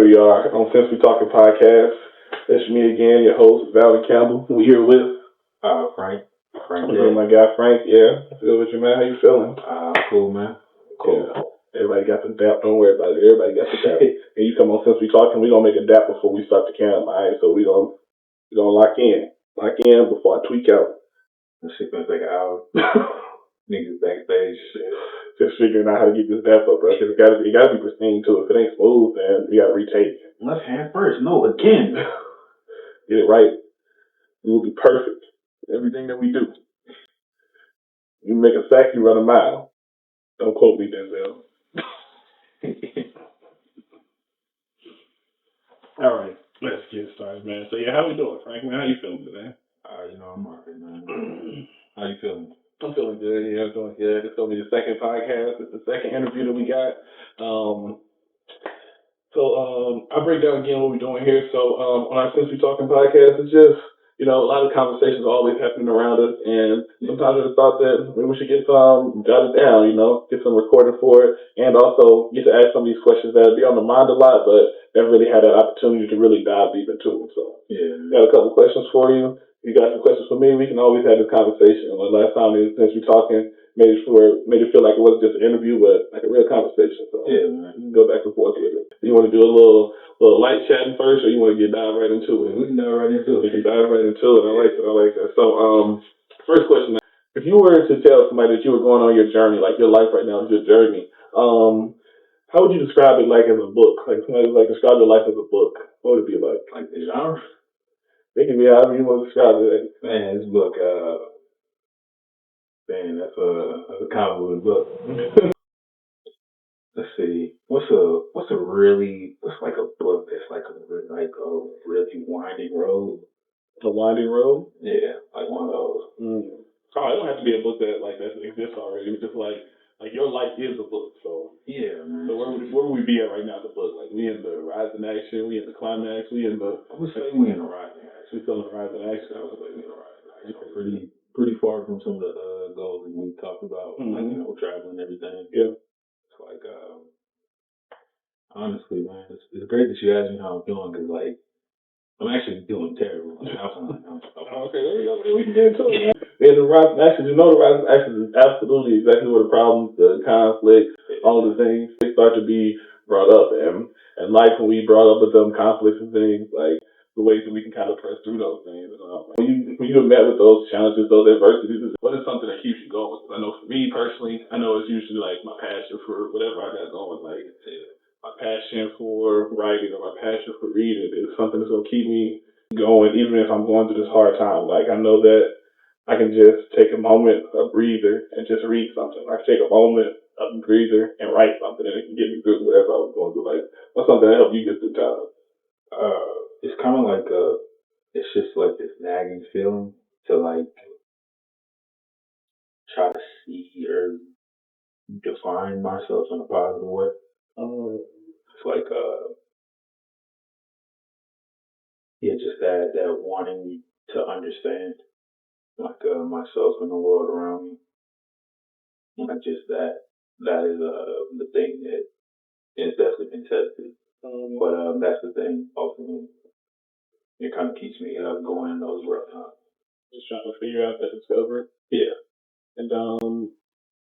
Here we are on Since We Talking Podcast. It's me again, your host, Valerie Campbell. We here with Frank. I'm here with my guy Frank. Yeah, feel with you, man. How you feeling? Cool, man. Cool. Yeah. Everybody got the dap. Don't worry about it. Everybody got the dap. And you come on Since We Talking, we gonna make a dap before we start the camp. All right, so we gonna lock in before I tweak out. This shit gonna take an hour. Niggas backstage. Just figuring out how to get this dap up, bro. Cause it gotta be pristine too. If it ain't smooth, then we gotta retake. Left hand first. No, again. Get it right. We will be perfect. Everything that we do. You make a sack, you run a mile. Don't quote me, Denzel. All right, let's get started, man. So yeah, how we doing, Frank? Man, how you feeling today? I'm alright, man. How you feeling? I'm feeling good. Yeah, I'm doing good. It's gonna be the second podcast. It's the second interview that we got. I'll break down again what we're doing here. So on our Since We Talking podcast, it's just, a lot of conversations are always happening around us, and sometimes I thought that maybe we should get some jotted down, get some recording for it, and also get to ask some of these questions that be on the mind a lot, but never really had that opportunity to really dive deep into them. So got a couple questions for you. You got some questions for me, we can always have this conversation. The last time Since We Talking made it feel like it wasn't just an interview, but like a real conversation. So yeah, man. You can go back and forth with it. You want to do a little light chatting first, or you want to dive right into it? We can dive right into it. We can dive right into it. I like that. So, first question: if you were to tell somebody that you were going on your journey, like your life right now is your journey, how would you describe it, like as a book? Like somebody describe your life as a book. What would it be like? Like the genre? It can be however you want to describe it. Man, this book, that's a convoluted book. Let's see. What's a book that's like a really winding road? A winding road? Yeah, like one of those. Oh, it don't have to be a book that exists already. It's just like your life is a book. So yeah, man. So where would we be at right now in the book? Like we in the rise in action, we in the climax, we in the. I would say we in the rise in action. We still in the rise in action. I would say we in the rise in action. Pretty far from some of the goals that we talked about, like traveling and everything. Yeah. It's like honestly, man, it's great that you asked me how I'm feeling, because like I'm actually doing terrible. Okay, there we go. We can get into it. Yeah, the rise in action. The rise in action is absolutely exactly where the problems, the conflicts, all the things they start to be brought up, and life when we brought up with them conflicts and things, like the ways that we can kind of press through those things. When you met with those challenges, those adversities, what is something that keeps you going? I know for me personally, it's usually like my passion for whatever I got going, like my passion for writing or my passion for reading is something that's going to keep me going, even if I'm going through this hard time. Like, I know that I can just take a moment, a breather, and just read something. I can take a moment, a breather, and write something, and it can get me through whatever I was going through. Like, what's something that helped you get through time? It's kind of like it's just like this nagging feeling to like try to see or define myself in a positive way. It's like just that wanting to understand like myself and the world around me. Like just that is the thing that is definitely been tested. But that's the thing ultimately. It kind of keeps me going in those rough times. Just trying to figure out that discovery. Yeah. And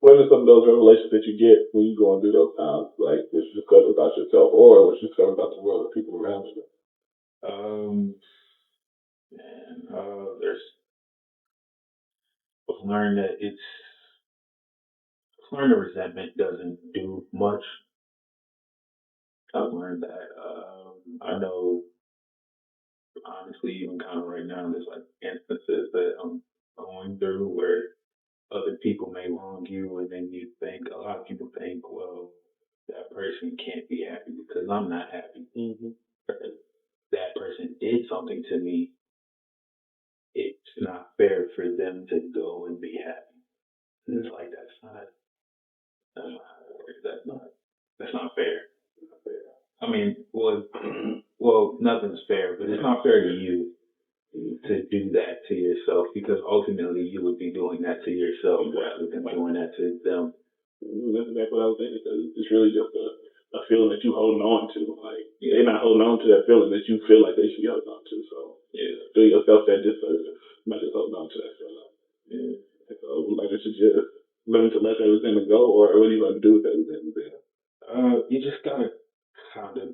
what are some of those revelations that you get when you go and do those times? Like, what you discover about yourself, or what you discover about the world, the people around you? I've learned that resentment doesn't do much. I've learned that. I know, honestly, even kind of right now, there's like instances that I'm going through where other people may wrong you, and then a lot of people think, well, that person can't be happy because I'm not happy. That person did something to me. It's not fair for them to go and be happy. It's like that's not fair. I mean, well, nothing's fair, but it's not fair to you to do that to yourself, because ultimately you would be doing that to yourself rather than doing that to them. That's exactly what I was thinking, because it's really just a feeling that you holding on to. Like they're not holding on to that feeling that you feel like they should be holding on to. So yeah, do yourself that disservice by just holding on to that feeling. Yeah. So like I should just learn to let everything go, or what are you gonna do with everything? You just gotta kind of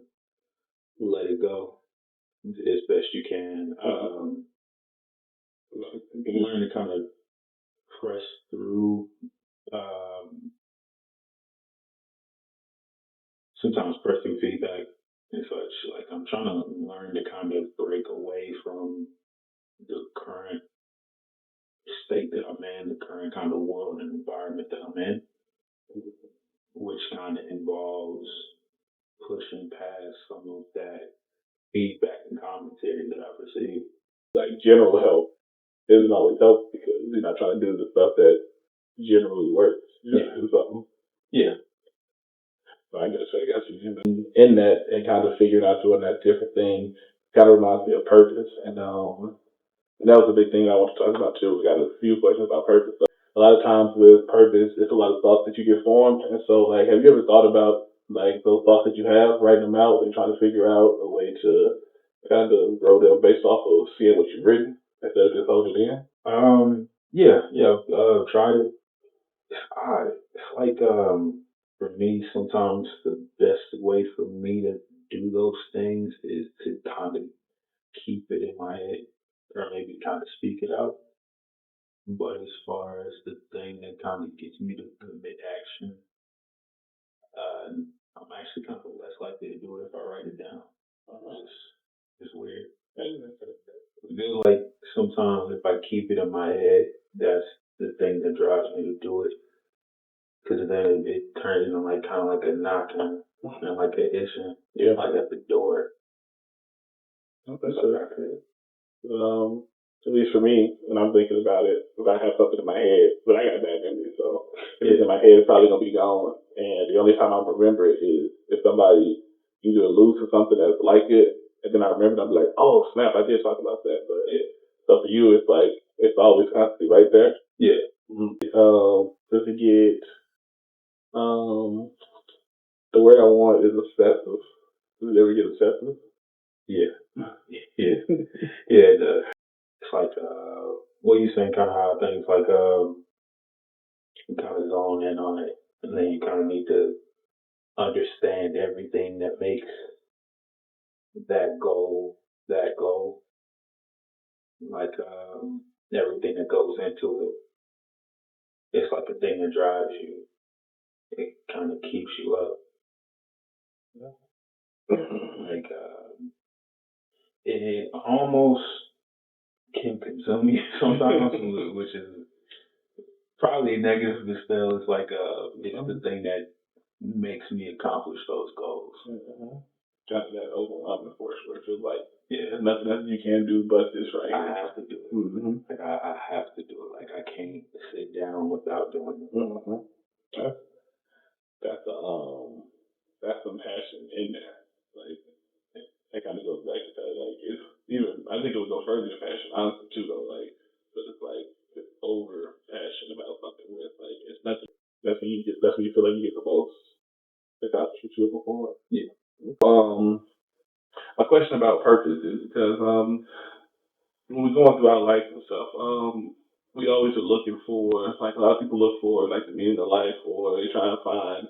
let it go as best you can. Learn to kind of press through. Um, Sometimes press through feedback and such. Like I'm trying to learn to kind of break away from the current state that I'm in, the current kind of world and environment that I'm in, which kind of involves pushing past some of that feedback and commentary that I've received. Like general help isn't always help because you're not trying to do the stuff that generally works. You just do something. Yeah. So I guess you in that and kind of figuring out doing that different thing kind of reminds me of purpose. And that was a big thing I want to talk about too. We got a few questions about purpose. But a lot of times with purpose, it's a lot of thoughts that you get formed. And so, like, have you ever thought about like those thoughts that you have, writing them out and trying to figure out a way to kind of grow them based off of seeing what you've written instead of just holding it in? Yeah, tried it. I like for me sometimes the best way for me to do those things is to kind of keep it in my head or maybe kind of speak it out. But as far as the thing that kind of gets me to commit action, uh, I'm actually kind of less likely to do it if I write it down. It's weird. I feel like sometimes if I keep it in my head, that's the thing that drives me to do it. Because then it turns into like kind of like a knocking and like an itching, like at the door. Okay, so at least for me, when I'm thinking about it, if I have something in my head, but I got bad memory, so if it's in my head, it's probably gonna be gone. And the only time I remember it is if somebody either alludes to something that's like it, and then I remember, I'm like, oh snap, I did talk about that. But so for you, it's like it's always constantly right there. Yeah. Does it get the word I want is obsessive. Does it ever get obsessive? Yeah. Yeah. Yeah, it does. It's like, what you saying, kind of how things like, you kind of zone in on it, and then you kind of need to understand everything that makes that goal that goal. Like, everything that goes into it. It's like a thing that drives you. It kind of keeps you up. Like, it almost can consume you sometimes, which is probably negative, but still, it's like it's the thing that makes me accomplish those goals. Got that overwhelming force where it feels like there's nothing you can do but this right. I have to do it. Mm-hmm. Like I have to do it. Like I can't sit down without doing it. Mm-hmm. That's some passion in there. Like that kind of goes back to that. Like it's even I think it would go further than passion, honestly too though. Like but it's like it's over passion about something where it's like it's nothing. That's when you feel like you get the most. That's what you're looking for. Yeah. My question about purpose is because when we're going through our life and stuff, we always are looking for, like a lot of people look for, like the meaning of life, or they're trying to find,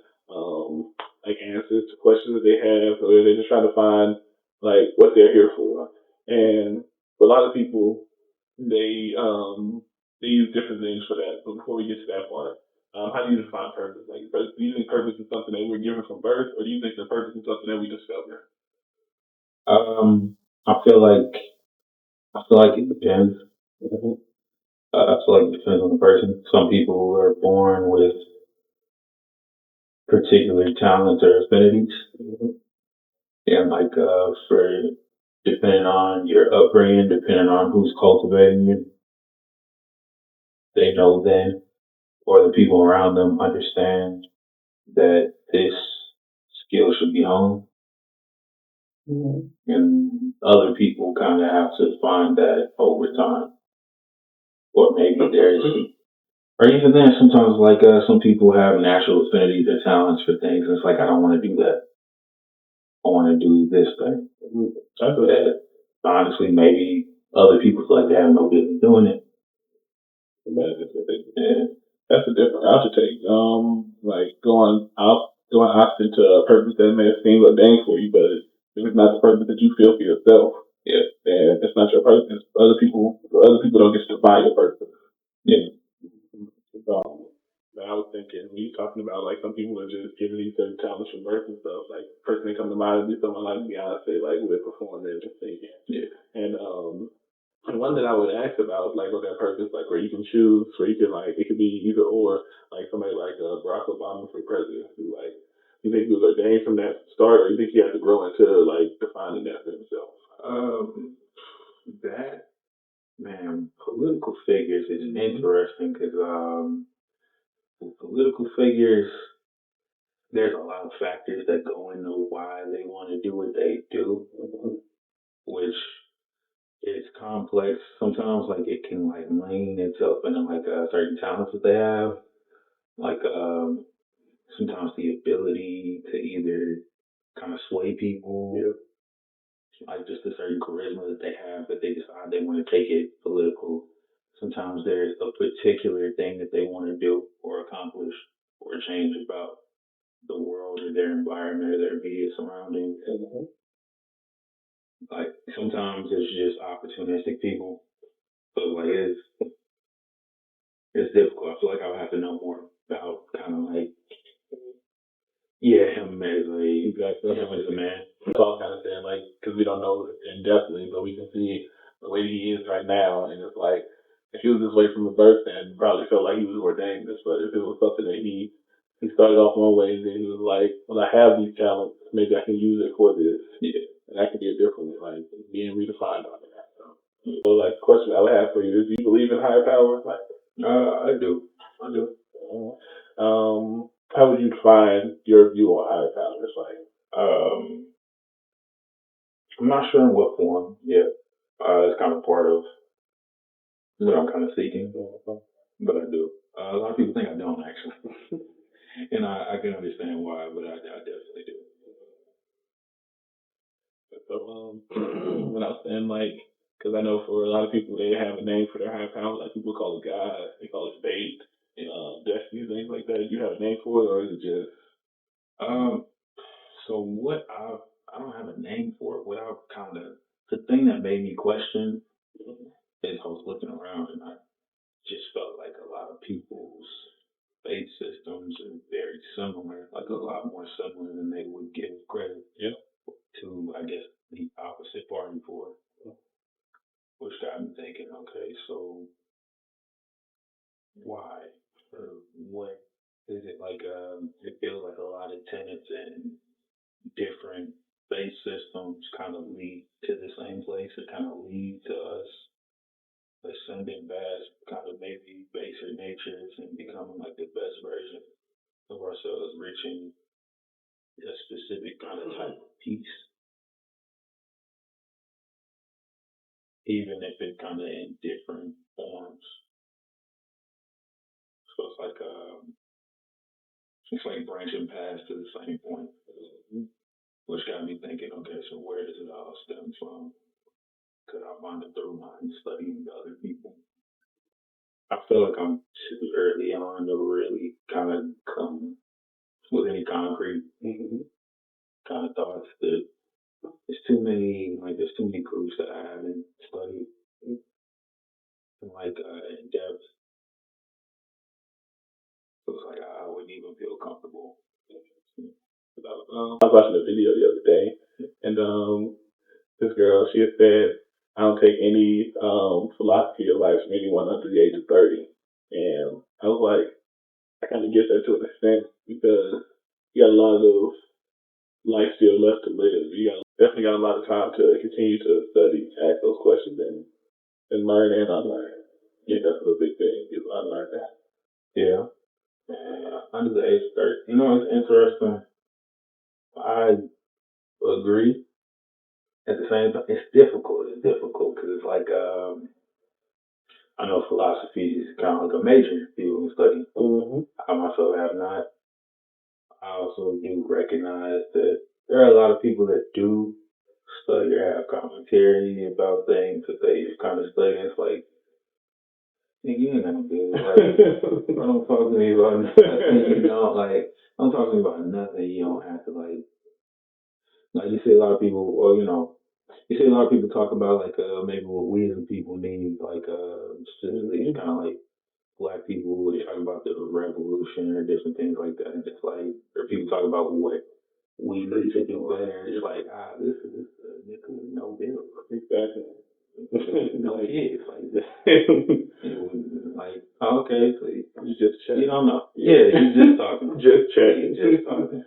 like answers to questions that they have, or they're just trying to find, like, what they're here for. And a lot of people, they use different things for that. But before we get to that part, how do you define purpose? Like, do you think purpose is something that we're given from birth, or do you think that purpose is something that we discover? I feel like it depends. I feel like it depends on the person. Some people are born with particular talents or affinities, and like for depending on your upbringing, depending on who's cultivating you, they know then, or the people around them understand that this skill should be honed. And other people kind of have to find that over time. Or maybe there's, or even then, sometimes like some people have natural affinities or talents for things, and it's like, I don't want to do that. want to do this thing. That honestly, maybe other people feel like they have no business doing it. Yeah. That's a different route to take. Like going out into a purpose that may seem ordained for you, but if it's not the purpose that you feel for yourself, yeah, then it's not your purpose. Other people don't get to define your purpose. Yeah. So, I was thinking, when you talking about like some people are just giving these certain talents from birth and stuff, like person that come to mind would be someone like Beyonce, like with performing and singing. Yeah. And one that I would ask about, like, what that purpose, like, where you can choose, where you can, like, it could be either or, like, somebody like Barack Obama for president, who, like, you think he was ordained from that start, or you think he had to grow into, like, defining that for himself? That, man, political figures is interesting because with political figures, there's a lot of factors that go into why they want to do what they do, which is complex. Sometimes, like, it can, like, lean itself into, like, certain talents that they have. Like, sometimes the ability to either kind of sway people, yeah, like just a certain charisma that they have that they decide they want to take it political. Sometimes there's a particular thing that they want to do or accomplish or change about the world or their environment or their immediate surroundings. Mm-hmm. Like sometimes it's just opportunistic people, but like it's difficult. I feel like I would have to know more about kind of like him as a man. That's all I'm kind of saying, like, because we don't know indefinitely, but we can see the way he is right now, and it's like, if he was this way from the birth, then probably felt like he was ordained this, but if it was something that he started off one way, and then he was like, well, I have these talents, maybe I can use it for this, yeah, and that could be a different, like, being redefined on that. So like, the question I would have for you is, do you believe in higher power? Like, I do. How would you define your view on higher power? It's like, I'm not sure in what form yet. It's kind of part of what I'm kind of seeking, but I do. A lot of people think I don't actually, and I can understand why, but I definitely do. So, when I was saying like, because I know for a lot of people they have a name for their higher power. Like people call it God, they call it fate, destiny, things like that. Do you have a name for it, or is it just? So what I don't have a name for it. What I kind of the thing that made me question is I was looking around and I just felt like a lot of people's faith systems are very similar, like a lot more similar than they would give credit. Yeah. To I guess the opposite party for, which got me thinking, okay, so why or what is it like? It feels like a lot of tenets and different faith systems kind of lead to the same place. It kind of lead to us ascending past kind of maybe baser natures and becoming like the best version of ourselves, reaching a specific kind of type of peace, even if it's kind of in different forms. So it's like branching past to the same point, which got me thinking, okay, so where does it all stem from? Could I find it through my studying other people? I feel like I'm too early on to really kind of come with any concrete kind of thoughts. That there's too many groups that I haven't studied in depth. So it's like I wouldn't even feel comfortable. I was watching a video the other day, and this girl, she had said, I don't take any philosophy of life from anyone under the age of 30. And I was like, I kind of get that to an extent because you got a lot of life still left to live. You definitely got a lot of time to continue to study, ask those questions, and learn and unlearn. Yeah, that's a big thing, is unlearn that. Yeah. Under the age of 30. You know, it's interesting. I agree. At the same time, it's difficult. It's difficult because it's like, I know philosophy is kind of like a major field of study. I myself have not. I also do recognize that there are a lot of people that do study or have commentary about things that they kind of study. It's like, nigga, you ain't gonna do it. Like, don't talk to me about nothing. You know, like, don't talk to me about nothing. You don't have to like you see a lot of people, well, you know, you see a lot of people talk about like maybe what we as a people need, like specifically kind of like black people. They talk about the revolution or different things like that, and it's like, or people talk about what we need to do better. It's like, this is nigga, no bill, Exactly. no kids, like this. Like, oh, okay, so You just change. you don't know. Yeah, you just talking. Just change. Just talking.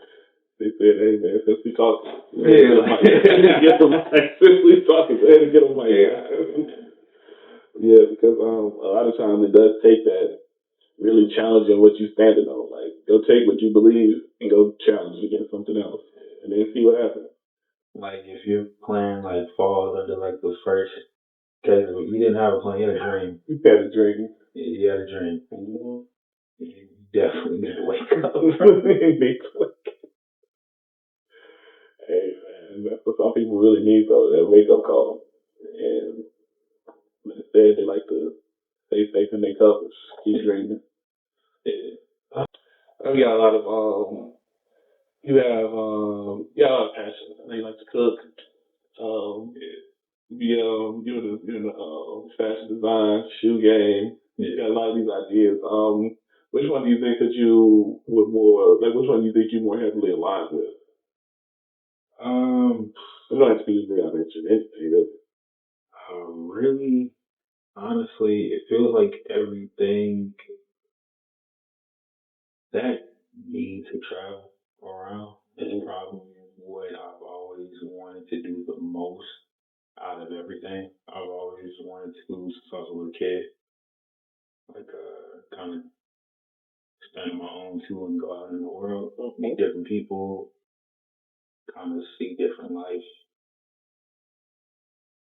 They said, hey man, since we talking, Yeah, like, get the mic. Since we talking, go ahead and get a mic. Yeah, because a lot of times it does take that really challenging what you standing on. Like, go take what you believe and go challenge it against something else, and then see what happens. like if your plan like falls under like the first case, you didn't have a plan, you had a dream. You had a dream. Yeah, you had a dream. Mm-hmm. You definitely need to wake up. Hey man, that's what some people really need though, that wake up call. And instead they like to stay safe in their covers, keep dreaming. Yeah. We got a lot of you have you got a lot of passion. They like to cook. You're in the fashion design, shoe game. You got a lot of these ideas. Which one do you think that you would more like? Which one do you think you more heavily aligned with? It don't have to be very mentioned anything. Really, honestly, it feels like everything that needs to travel around is probably what I've always wanted to do the most out of everything. I've always wanted to, since I was a little kid, like kind of stand on my own too and go out in the world, meet different people, kind of see different life,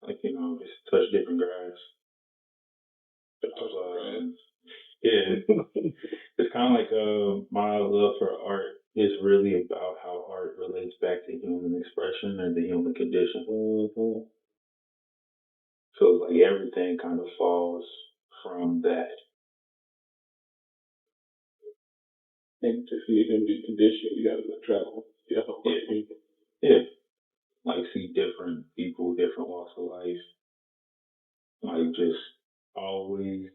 like, you know, just touch different grass. Yeah, it's kind of like my love for art is really about how art relates back to human expression and the human condition. Mm-hmm. So like everything kind of falls from that. And to see it in the condition, you gotta travel. Yeah. Yeah. Like see different people, different walks of life. Like just always,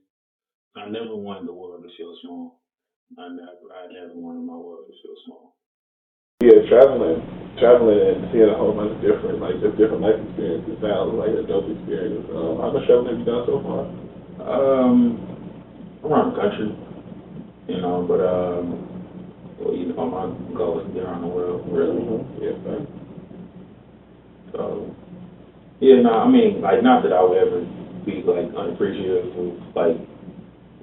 I never wanted the world to feel small. I never wanted my world to feel small. Yeah, traveling and seeing a whole bunch of different, like, just different life experiences sounds like a dope experience. How much traveling have you done so far? Around the country, you know, but well, you know, my goal is to get around the world, really. Mm-hmm. Yeah, man. So, yeah, no, I mean, like, not that I would ever be like unappreciative of like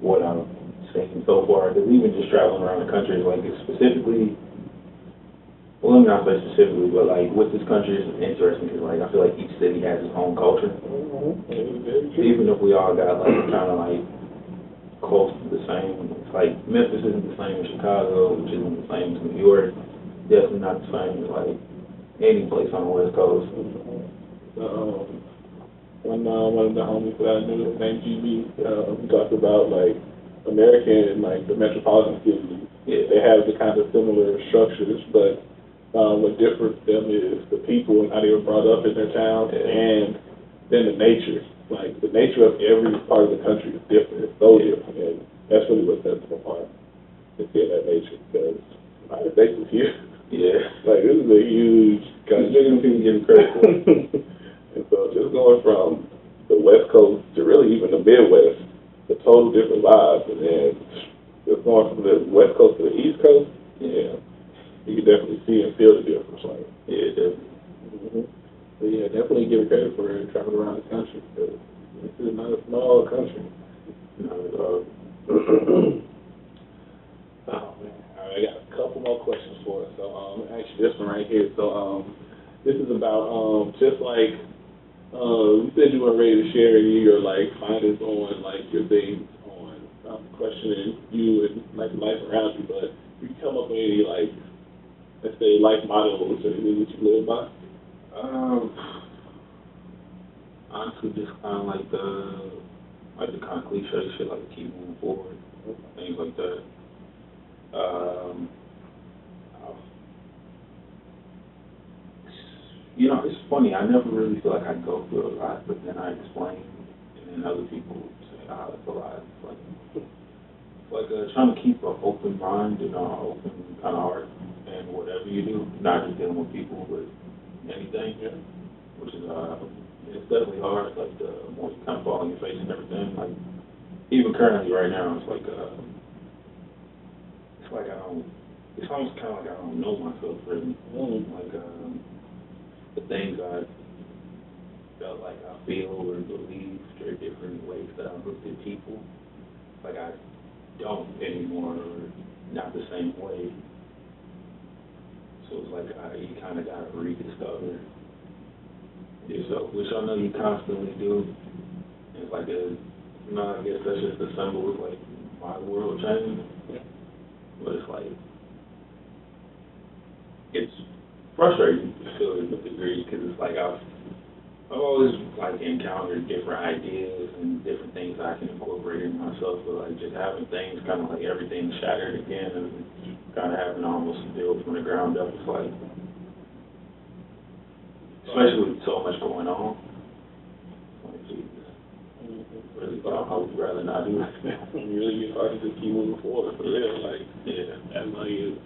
what I'm seeing so far, because even just traveling around the country, like, it's specifically. Well, let me not say specifically, but like with this country, it's interesting because like I feel like each city has its own culture. Mm-hmm. Even if we all got like kind of like close to the same, it's like Memphis isn't the same as Chicago, which isn't the same as New York. Definitely not the same as like any place on the West Coast. One of the homies that I knew named GB, we talked about like American and like the metropolitan cities. Yeah. They have the kind of similar structures, but what differs them is the people and how they were brought up in their towns, and then the nature. Like the nature of every part of the country is different. It's so different, and that's really what sets them apart. To see that nature, because United States is huge. Yeah. Like this is a huge country. Bigger than people give credit for. And so just going from the West Coast to really even the Midwest, a total different vibes, and then just going from the West Coast to the East Coast, yeah, you can definitely see and feel the difference. Like, Yeah, definitely. mm-hmm. So yeah, definitely give credit for traveling around the country, because this is not a small country. Not at all. Oh man, all right, I got a couple more questions for us. So actually this one right here. So this is about just like you said you weren't ready to share any of your like findings on like your things on questioning you and like life around you, but you come up with any like let's say, life motto or something that you live by? Um, Honestly, just kind of like the kind of cliche shit, like keep moving forward, things like that. Um, it's funny. I never really feel like I go through a lot, but then I explain, and then other people say, "Ah, that's a lot." It's like trying to keep an open mind and an open kind of heart, and whatever you do, not just dealing with people, but anything. Yeah. Which is it's definitely hard. Like the more you kind of fall on your face and everything. Like even currently, right now, it's like I don't. It's almost kind of like I don't know myself really. Like the things I felt like I feel or believed or different ways that I looked at people. Like I don't anymore or not the same way. So it's like you kind of got to rediscover yourself, which I know you constantly do. It's like I guess that's just a symbol of like my world changing. But it's like it's frustrating to feel it to a degree because it's like I've always like encountered different ideas and different things I can incorporate in myself, but like just having things kind of like everything shattered again and kind of having to almost build from the ground up. It's like, especially with so much going on, like Jesus, really don't know. Would rather not do that. You really get hard to just keep moving forward for real. Like, Yeah, that's like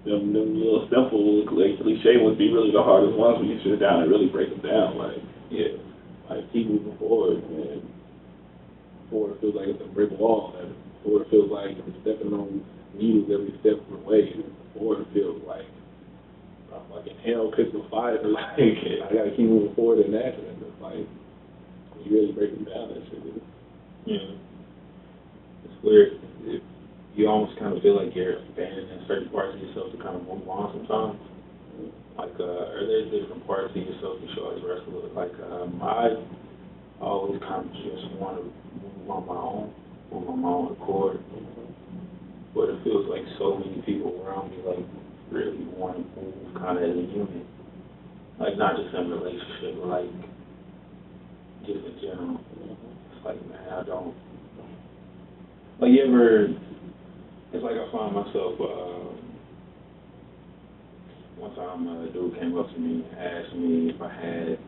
them little simple like cliche would be really the hardest ones when you sit down and really break them down. Like, yeah, like keep moving forward, and forward feels like it's a brick wall, and forward feels like you're stepping on needles every step of the way, and forward feels like a fucking hell pits of fire. Like, I gotta keep moving forward in that, and it's like when you really break them down, that shit is. yeah. It's weird. You almost kind of feel like you're abandoning certain parts of yourself to kind of move on sometimes. Like, are there different parts of yourself that you always wrestle with? Like, I always kind of just want to move on my own accord. But it feels like so many people around me, like, really want to move kind of as a unit. Like, not just in a relationship, but like, just in general. It's like, man, I don't. Like, it's like I find myself, one time a dude came up to me and asked me if I had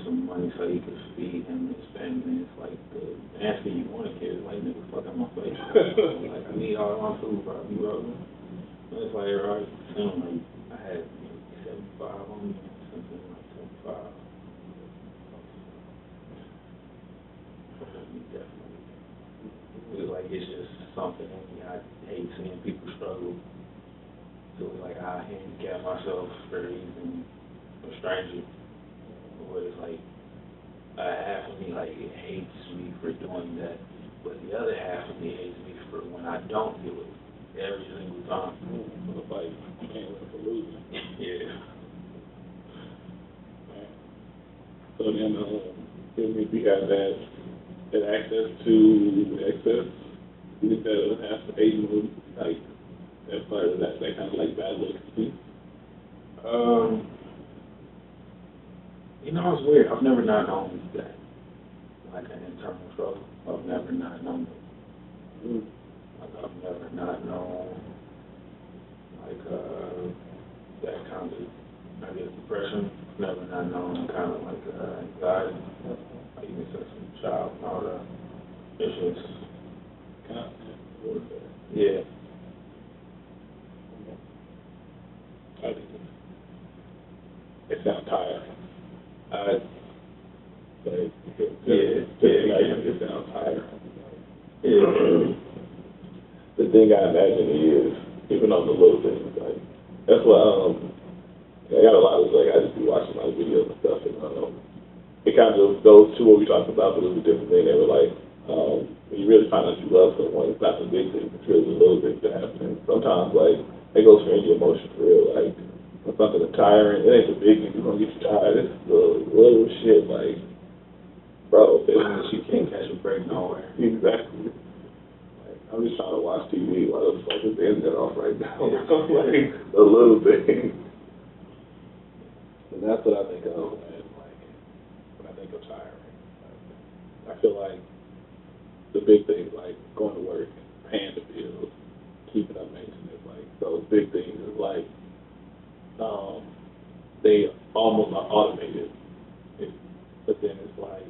some money so he could feed him and his family. It's like the answer you want to give is like, nigga, fuck in my face. Like, I need all my food, bro. You know? And it's like, right, soon, like, I had 75 on me, something like 75. Definitely. It's like, it's just something in me. I hate seeing people struggle. So it's like, I handicap myself for even a stranger. But it's like, half of me like it hates me for doing that, but the other half of me hates me for when I don't do it every single time. So it's like you can't win for losing. Yeah. So then, if we have that access to excess, you think that would have to aid you, like that part of that kind of like bad look to see? Um, it's weird. I've never not known that, like an internal struggle. I've never not known it. Like I've never not known, like that kind of, I guess, depression. Never not known kind of like anxiety. Like you can say some child and all that. It's just, yeah. I think it sounds tired. But it sounds tired. Yeah. The thing I imagine is, even on the little things, like, that's why, I got a lot of, like, I just be watching my videos and stuff, and, it kind of goes to what we talked about, but it was a different thing. They were like, when you really find out you love someone, it's not the big things, it's really the little things that happen. And sometimes, like, it goes for any emotion for real. Like, when something is tiring, it ain't the big things that's gonna get you tired. It's the little shit, like, bro. Feeling that you can't catch a break nowhere. Exactly. I'm just trying to watch TV while the fuck is the internet off right now. Like the little thing. And that's what I think of, man. Like when I think of tiring, I feel like the big things like going to work, paying the bills, keeping up maintenance, like those big things is like they almost are automated. It, but then it's like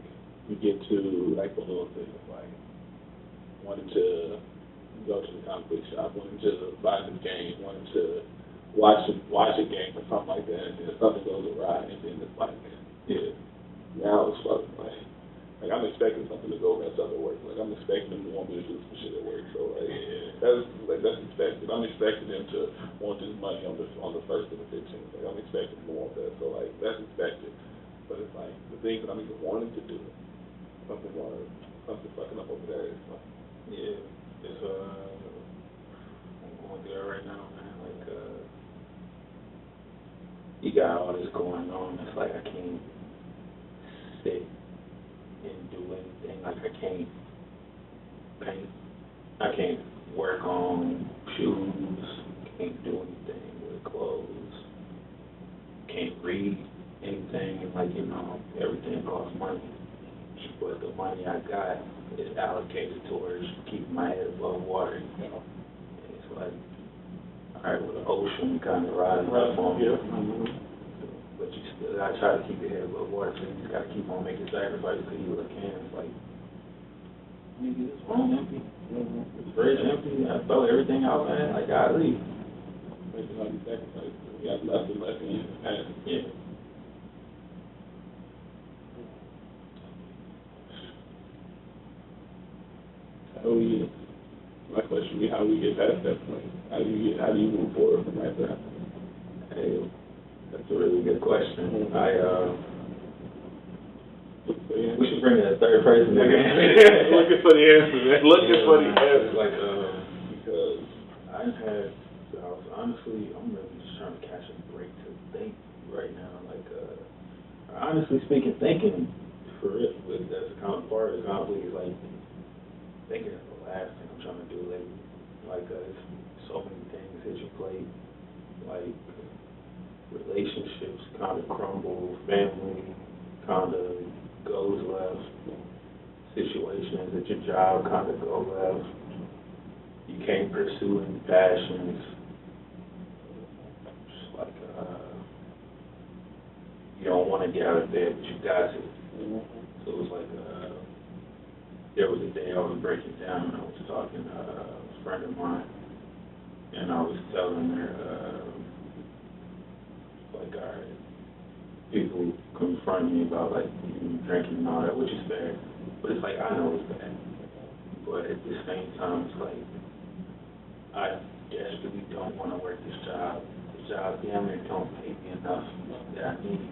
you get to like the little things like wanting to go to the comic book shop, wanting to buy this game, wanting to watch a game or something like that, and then something goes awry, and then it's like, yeah, now it's fucking like I'm expecting something to go mess up at work. Like I'm expecting them to want me to do some shit at work. So that's expected. I'm expecting them to want this money on the first and the 15th. Like I'm expecting them to want that. So like that's expected. But it's like the things that I'm even wanting to do, something fucking up over there. It's like, Yeah, it's I'm going through it right now, man. Like you got all this going on. It's like I can't sit and do anything. Like I can't paint. I can't work on shoes. Can't do anything with clothes. Can't read anything. Like everything costs money. But the money I got is allocated towards keeping my head above water. And it's like, all right, with the ocean kind of rising up on you. But you still gotta try to keep your head above water, so you just gotta keep on making sacrifices to you what can. It's like, nigga, this room empty. This fridge empty. I throw everything out, man. Like, I leave. making all these sacrifices. We got less and less in the past. Yeah. My question would be, how do we get past that point? How do you move forward from right there? Hey, that's a really good question. We should bring in a third person again. Looking for the answer, man. Looking for the answer. Like, because I was honestly, I'm really just trying to catch a break to think right now. Like, honestly speaking, thinking for it, that's kind of part of the conflict is like, thinking is the last thing I'm trying to do lately. Like, it's so many things hit your plate. Like, relationships kind of crumble, family kind of goes left, situations at your job kind of go left. You can't pursue any passions. Just like, you don't want to get out of bed, but you got to. So it was like, there was a day I was breaking down, and I was talking to a friend of mine, and I was telling her, like, all right, people confront me about, like, drinking and all that, which is fair, but it's like, I know it's bad, but at the same time, it's like, I desperately don't want to work this job. The job damn near don't pay me enough that I need.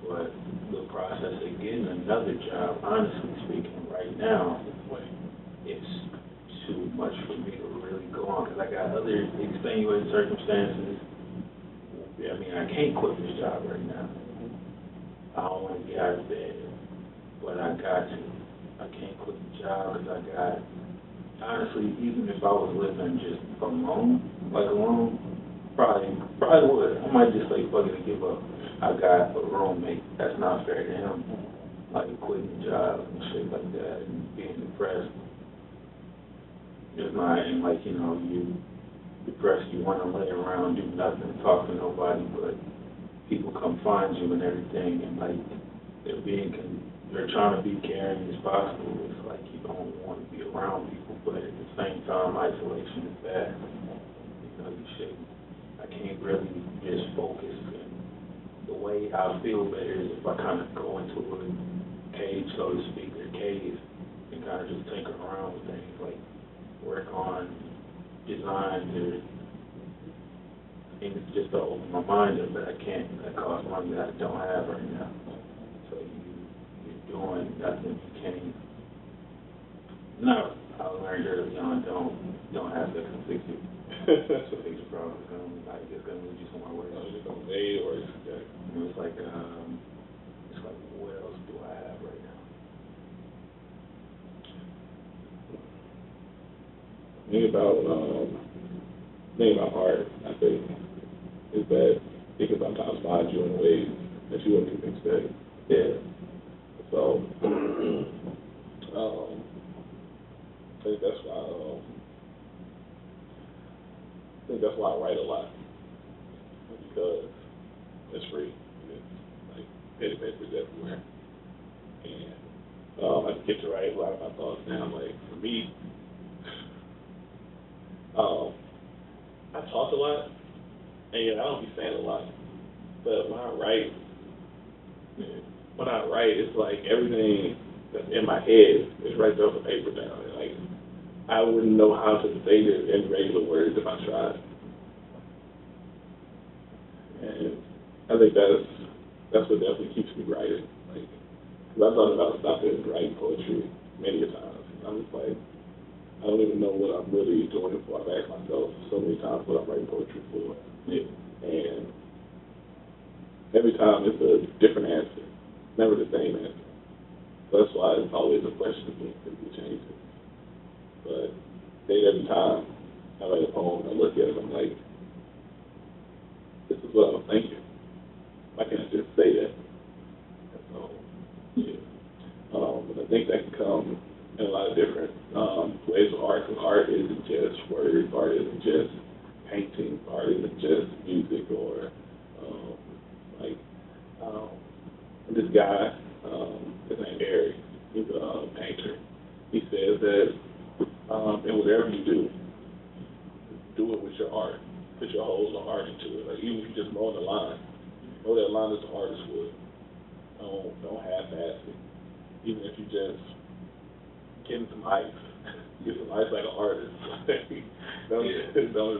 But the process of getting another job, honestly speaking, right now, it's too much for me to really go on because I got other extenuating circumstances. I mean, I can't quit this job right now. I don't want to get out of bed, but I got to. I can't quit the job because I got, honestly, even if I was living just alone, probably would. I might just say fuck it and give up. I got a roommate. That's not fair to him. Like quitting the job and shit like that and being depressed. It's not and like, you depressed, you want to lay around, do nothing, talk to nobody, but people come find you and everything and like they're trying to be caring as possible. It's like you don't want to be around people, but at the same time isolation is bad. You shouldn't. I can't really just focus. And the way I feel better is if I kind of go into a cage, so to speak, or cave, and kind of just tinker around with things, like work on designs or things just to open my mind up, but I can't. That costs money that I don't have right now. So you're doing nothing. You can't. No, I learned early on, don't have sex and fix it. So fix your problem. It's gonna lead you somewhere worse. It's gonna way worse. And it's like, what else do I have right now? thing about art, I think, is that it can sometimes find you in ways that you wouldn't even expect. Yeah. So, I think that's why I write a lot, because it's free. It's like pen papers everywhere, and I just get to write a lot of my thoughts down. Like for me, um, I talk a lot, and I don't be saying a lot, but when I write, it's like everything that's in my head is right there on the paper now. And like I wouldn't know how to say this in regular words if I tried. And I think that's what definitely keeps me writing. Like, 'cause I thought about stopping writing poetry many a times. I'm just like, I don't even know what I'm really doing it for. I've asked myself so many times what I'm writing poetry for. Yeah. And every time it's a different answer, never the same answer. So that's why it's always a question to me if you change it. But every time I write a poem, I look at it, I'm like, this is what I was thinking. Why can't I just say that? So, yeah. And I think that can come in a lot of different ways of art. Because art isn't just words. Art isn't just painting. Art isn't just music or um, like um, this guy. His name Eric. He's a painter. He says that in whatever you do it with your art. Put your whole heart into it. Like even if you just mow the line, mow that line as the artist would. Don't half-ass it. Even if you just getting some ice, get some ice like an artist. don't just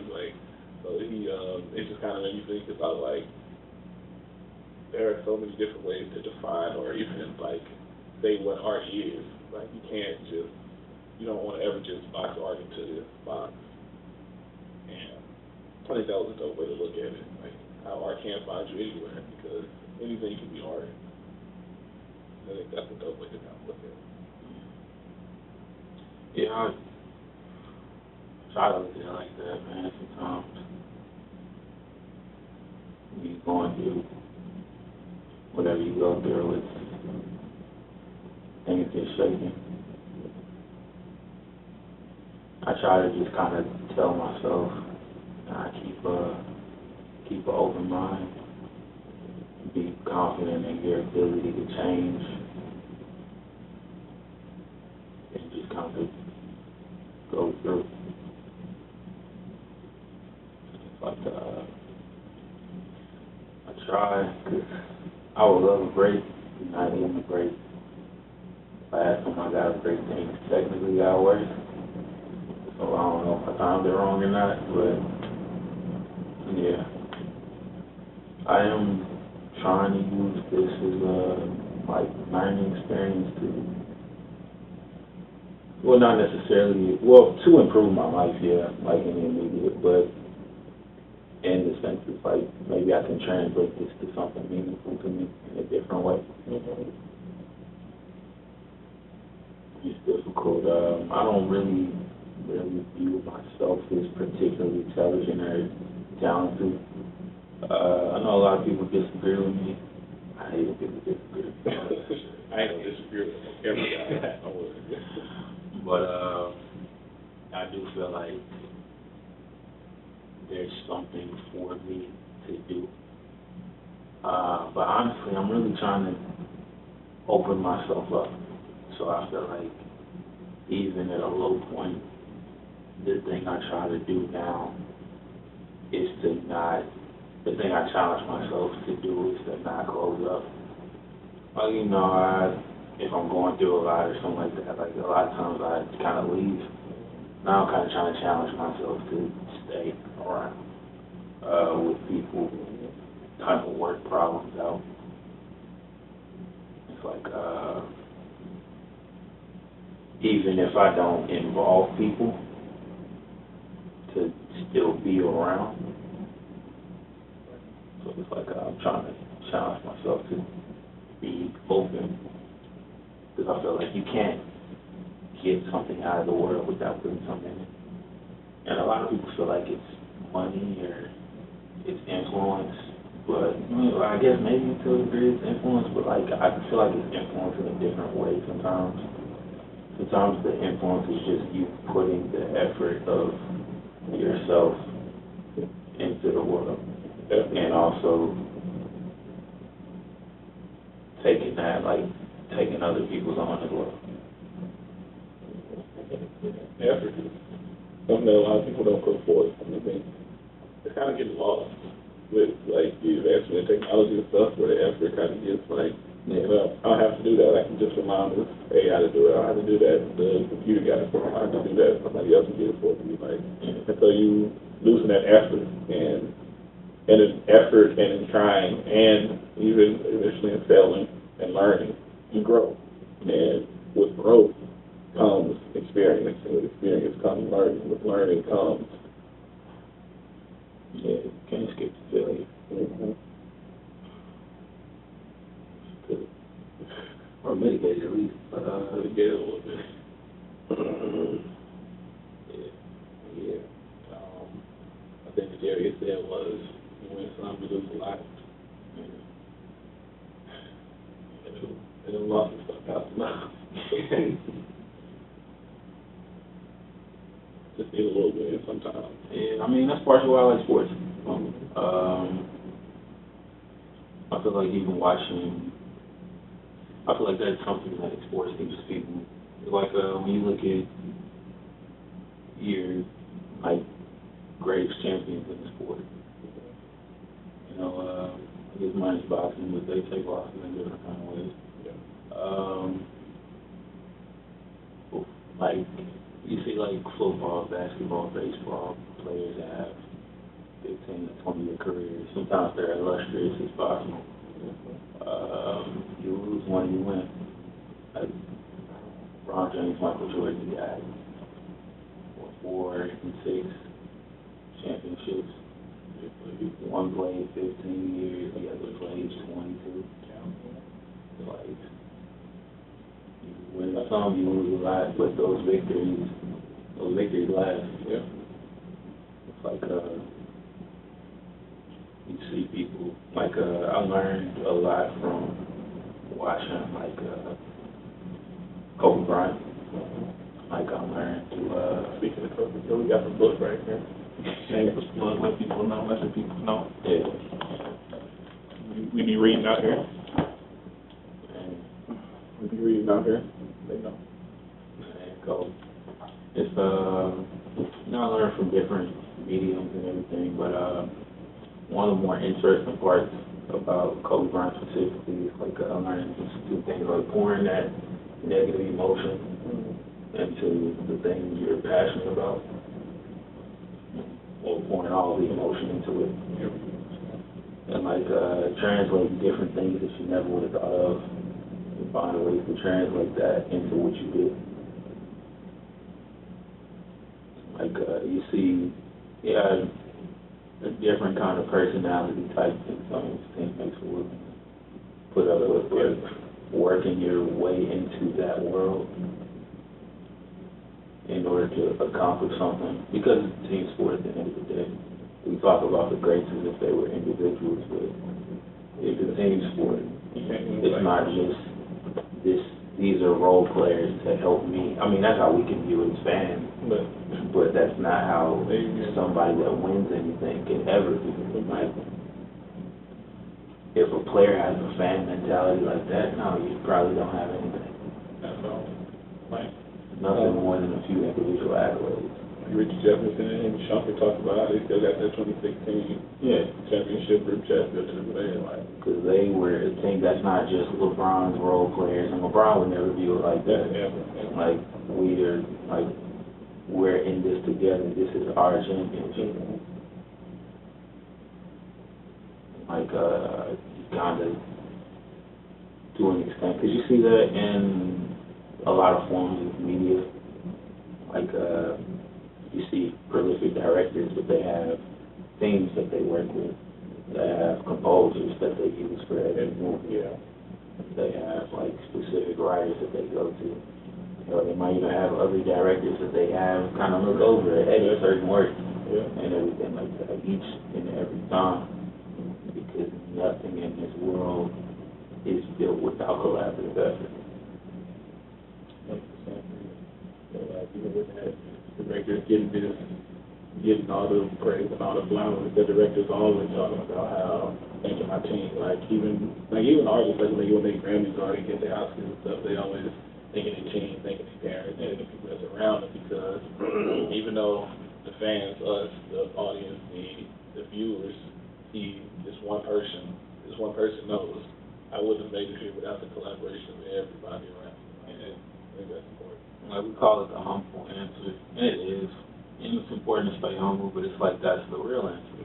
like. So it just kind of made me think about like there are so many different ways to define or even like say what art is. Like you don't want to ever just box art into this box. And I think that was a dope way to look at it. Like how art can find you anywhere because anything can be art. I think that's a dope way to kind of look at it. Yeah, I try to look at it like that, man. Sometimes when you're going through whatever you go through, things get shaky. I try to just kind of tell myself, I keep an open mind, be confident in your ability to change, and just kind of go through. It's like I try, because I would love a break, not even a break. Last time I got a break, things technically got worse. So I don't know if I timed it wrong or not, but yeah. I am trying to use this as a like learning experience not necessarily, to improve my life, yeah, like in the immediate, but in the sense it's like maybe I can translate this to something meaningful to me in a different way. It's difficult. I don't really view myself as particularly intelligent or talented. I know a lot of people disagree with me. I hate when people disagree with me. I ain't gonna disagree with every guy. But I do feel like there's something for me to do. But honestly, I'm really trying to open myself up. So I feel like even at a low point, the thing I try to do now is the thing I challenge myself to do is to not close up. Like, if I'm going through a lot or something like that, like a lot of times I kind of leave. Now I'm kind of trying to challenge myself to stay around with people, kind of work problems out. It's like, even if I don't involve people, to still be around. So it's like I'm trying to challenge myself to be open, because I feel like you can't get something out of the world without putting something in it. And a lot of people feel like it's money or it's influence, but I guess maybe to a degree it's influence, but like I feel like it's influence in a different way sometimes. Sometimes the influence is just you putting the effort of yourself into the world, and also taking that, like taking other people's on as well. Effort is something that a lot of people don't put forth. I mean, it's kind of getting lost with like the advancement in technology and stuff, where the effort kind of gets like, well, I don't have to do that. I can just remind this, hey, how to do it. I don't have to do that. The computer got it for me. I don't have to do that. Somebody else can get it for me. Like, and so you losing that effort and in effort and in trying and even eventually in failing and learning, you grow. And with growth comes experience, and with experience comes learning. With learning comes Can't skip the failure. Or mitigate it at least. Mitigate it a little bit. Yeah. I think the Jerry said was you win some, you lose a lot. And then lost and stuff out the mouth. Just need a little bit sometimes. Yeah, I mean that's partially why I like sports. I feel like even watching, I feel like that's something that sports teaches people. Like when you look at your like greatest champions in the sport, you know, I guess mine's boxing, but they take losses in different kind of ways. Like you see like football, basketball, baseball players that have 15 to 20-year careers. Sometimes they're illustrious as possible. You lose one, you win. Like Ron James, Michael Jordan got 4 and 6 championships. One played 15 years, the other played 22. Like you win some, you lose a lot, but those victories last. Yeah. It's like you see people like I learned a lot from watching like Kobe Bryant. Like I learned to Speaking of Kobe, so we got the book right here. shameless plug, let people know. Yeah. We be reading out here. And We be reading out here. They know. go. It's I learned from different mediums and everything, but one of the more interesting parts about Kobe Bryant specifically is like I learned to do things like pouring that negative emotion into the thing you're passionate about, or pouring all the emotion into it, and like translate different things that you never would have thought of, and find ways to translate that into what you do. Like you see, a different kind of personality type in some makes work. Put up with working your way into that world in order to accomplish something. Because it's a team sport at the end of the day. We talk about the greats as if they were individuals, but it's a team sport. It's not just these are role players to help me. I mean, that's how we can view it as fans, but that's not how somebody that wins anything can ever view it. Like, if a player has a fan mentality like that, no, you probably don't have anything. That's all. Like, nothing more than a few individual accolades. Richard Jefferson and Shumpert talked about how they still got that 2016 championship group chat built to the band. Like, because they were a team that's not just LeBron's role players, and LeBron would never view it like that. Like, we're in this together. This is our championship. Like, kind of to an extent, because you see that in a lot of forms of media. Like, you see prolific directors, but they have themes that they work with. They have composers that they use for every movie. They have like specific writers that they go to. Or they might even have other directors that they have kind of look over it, edit certain work and everything like that each and every time. Because nothing in this world is built without collaborative effort. 100%. So, like, even with that, directors getting all the praise and all the flowers, the directors always talking about how thanking my team. Like even artists, like when they Grammys or they get their Oscars and stuff, they always thanking their team, thanking their parents, and the people that's around them, because even though the fans, us, the audience, the viewers see this one person knows, I wouldn't have made it here without the collaboration of everybody around me. And I think that's important. Like we call it the humble answer, and it is. And it's important to stay humble, but it's like that's the real answer.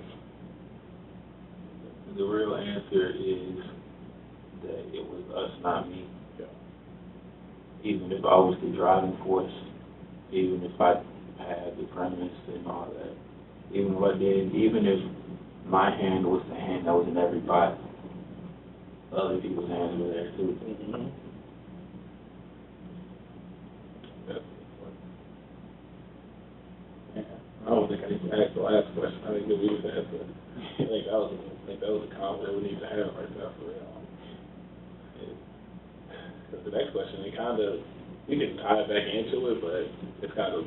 The real answer is that it was us, not me. Yeah. Even if I was the driving force, even if I had the premise and all that, even if I did, even if my hand was the hand that was in every pot, other people's hands were there too. Mm-hmm. That's important. Yeah. I don't think I need to ask the last question. I think that we just asked it. I think that was a convo that we need to have right now for real. Because the next question, we can tie it back into it, but it's kind of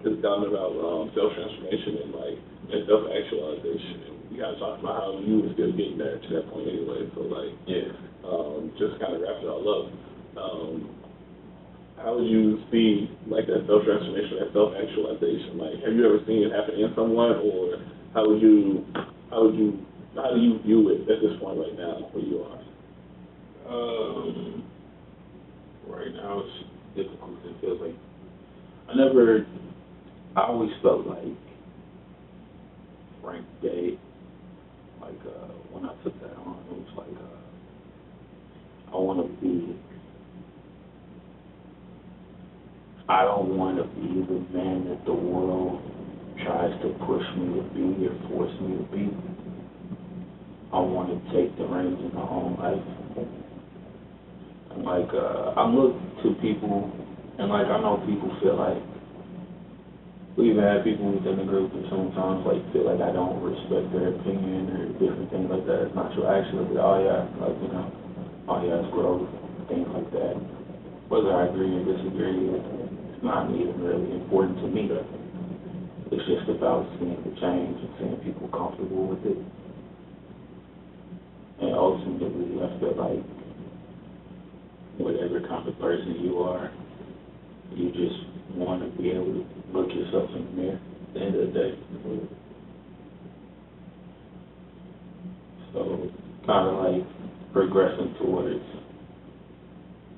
it's talking about self-transformation and like and self-actualization. And we kind of talked about how you were still getting there to that point anyway. So like, just kind of wrap it all up. How would you see like that self-transformation, that self-actualization? Like, have you ever seen it happen in someone, or how do you view it at this point right now where you are? Right now it's difficult. It feels like I always felt like Frank Day, like when I took that on, it was like I don't want to be the man that the world tries to push me to be or force me to be. I want to take the reins in my own life. And like, I look to people, and like, I know people feel like, we even have people within the group that sometimes like feel like I don't respect their opinion or different things like that. It's not true. Actually, all it's growth, things like that. Whether I agree or disagree, it's not even really important to me. It's just about seeing the change and seeing people comfortable with it. And ultimately, I feel like whatever kind of person you are, you just want to be able to look yourself in the mirror at the end of the day. So, kind of like progressing towards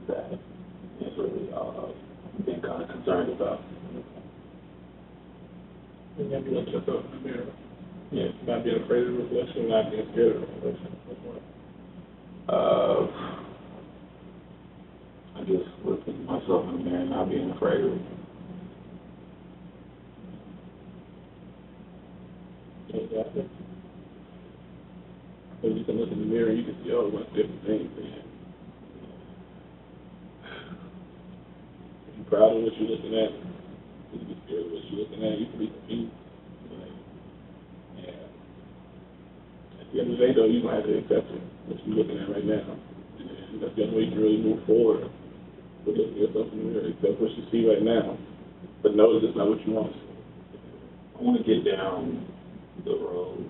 that is really all I've been kind of concerned about. You have to look yourself in the mirror. Yeah. Not being afraid of reflection, not being scared of reflection. I guess looking at myself in the mirror and not being afraid of it. Exactly. So you can look in the mirror, you can see a bunch of different things. And if you're proud of what you're looking at, you can be scared of what you're looking at, you can be confused. Like, yeah. At the end of the day, though, you're going to have to accept it, what you're looking at right now. And that's the only way you can really move forward. But look at yourself in the mirror, accept what you see right now, but know that it's not what you want to see. I want to get down the road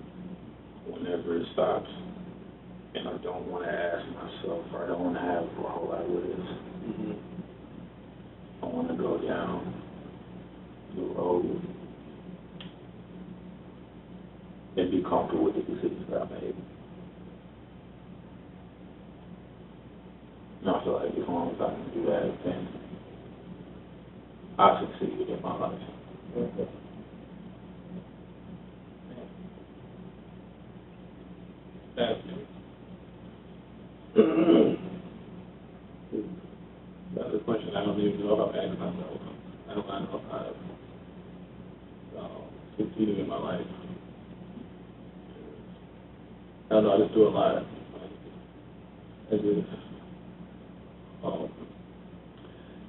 whenever it stops, and I don't want to ask myself, or I don't want to have a whole lot of this. Mm-hmm. I want to go down the road and be comfortable with the decisions that I made. And I feel like as long as I can do that, then I succeeded in my life. Okay. Fascinating. That's a question I don't even know how to ask myself. I don't know how I've succeeded in my life. I don't know, I just do a lot. I just,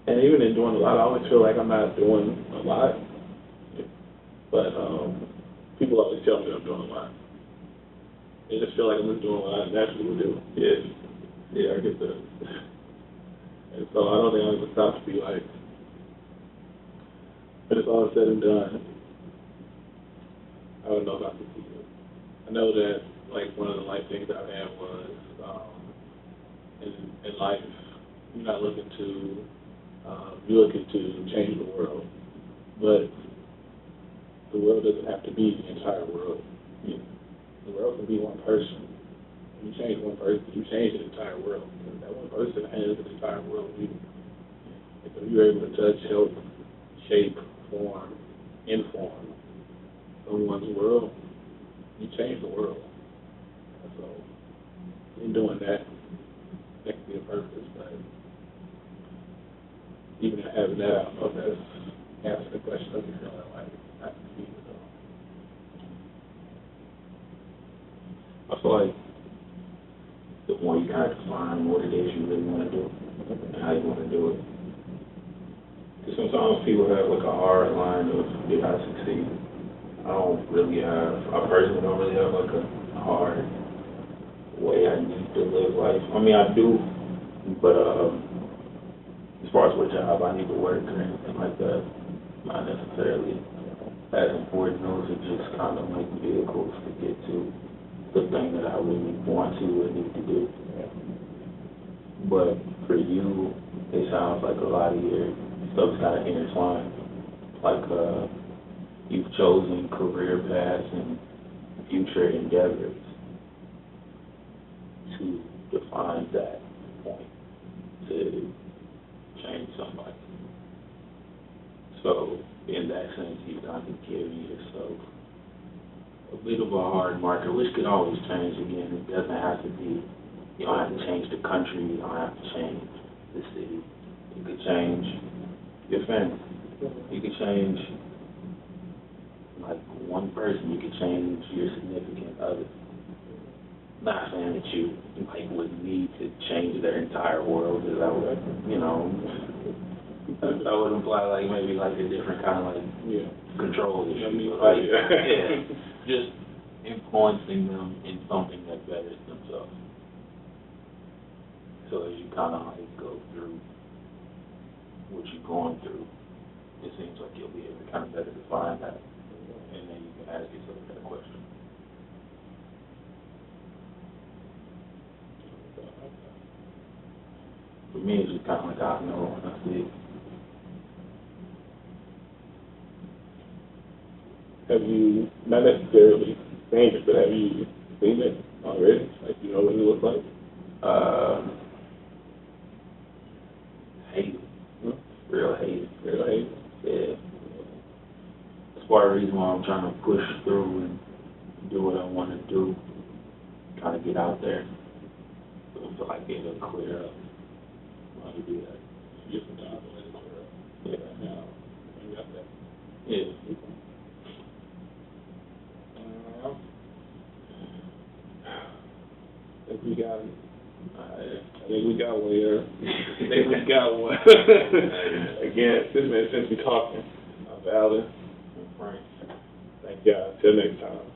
And even in doing a lot, I always feel like I'm not doing a lot. But people always tell me that I'm doing a lot. They just feel like I'm just doing what I naturally would do. Yeah. Yeah, I get that. And so I don't think I'll ever stop to be like, when it's all said and done, I don't know if I succeeded. I know that, like, one of the life things I've had was, in life, you're not looking to, you're looking to change the world. But the world doesn't have to be the entire world. You know, the world can be one person. When you change one person, you change the entire world. And that one person has the entire world. And so you're able to touch, help, shape, form, inform someone's world. You change the world. And so in doing that, that can be a purpose. But even having that, I don't know if that's answering the question of you feeling like I succeeded. I feel like the more you kind of define what it is you really want to do and how you want to do it. Because sometimes people have like a hard line of did I succeed. I personally don't really have like a hard way I need to live life. I mean, I do, but as far as what job I need to work or anything like that, not necessarily as important. Those are just kind of like vehicles to get to the thing that I really want to and need to do. But for you, it sounds like a lot of your stuff's kind of intertwined. Like you've chosen career paths and future endeavors to define that point to change somebody. So in that sense, you kind of give yourself a bit of a hard marker, which could always change again. It doesn't have to be, you don't have to change the country, you don't have to change the city. You could change your family. You could change like one person. You could change your significant other. Not saying that you like would need to change their entire world, because that would, that would imply like maybe like a different kind of like control issue. Like, just influencing them in something that betters themselves. So as you kind of like go through what you're going through, it seems like you'll be able to kind of better define that, and then you can ask yourself that question. For me, it's just kind of like I know when I see it. Have you, not necessarily seen it, but have you seen it already? Like, you know what it looks like? Hate it. Real hate it. Real hate? Yeah. That's part of the reason why I'm trying to push through and do what I want to do. Trying to get out there. So I feel like it'll clear up. How to do that? Get some time to let it clear up. Yeah. Now, you got that. Yeah. I think we got it. I think we got one here. I think we got one. Again, this man since we talking. I'm Alan. I'm Frank. Thank y'all. Till next time.